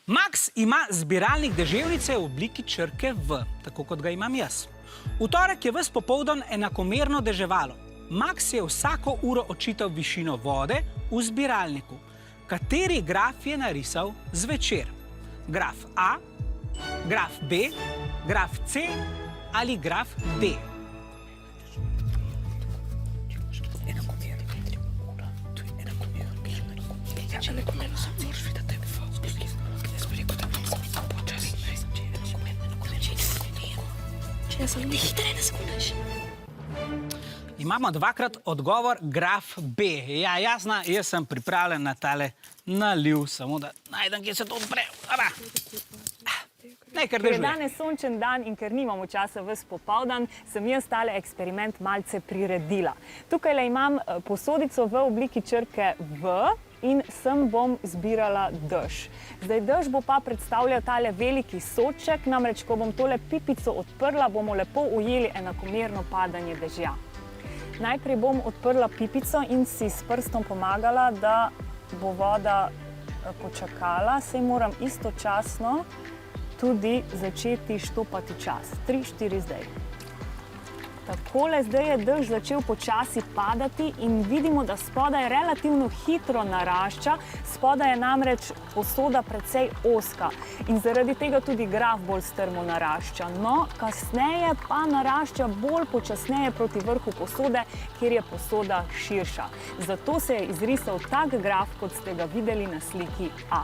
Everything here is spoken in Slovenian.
Max ima zbiralnik deževnice v obliki črke V, tako kot ga imam jaz. V torek je ves popoldan enakomerno deževalo. Max je vsako uro odčital višino vode v zbiralniku. Kateri graf je narisal zvečer? Graf A, graf B, graf C ali graf D? Imamo dvakrat odgovor graf B. Ja, jasno, jaz sem pripravljen na tale naliv, samo da najdem, kje se to odpre. Ker je danes sončen dan in ker nimamo časa ves popoldan, sem jaz tale eksperiment malce priredila. Tukaj imam posodico v obliki črke V in sem bom zbirala dež. Zdaj, dež bo pa predstavljal tale veliki sodček, namreč, ko bom tole pipico odprla, bomo lepo ujeli enakomerno padanje dežja. Najprej bom odprla pipico in si s prstom pomagala, da bo voda počakala. Saj moram istočasno tudi začeti štopati čas. 3, 4 zdaj. Takole, zdaj je dež začel počasi padati in vidimo, da spodaj relativno hitro narašča. Spodaj je namreč posoda precej ozka in zaradi tega tudi graf bolj strmo narašča. No, kasneje pa narašča bolj počasneje proti vrhu posode, kjer je posoda širša. Zato se je izrisal tak graf, kot ste ga videli na sliki A.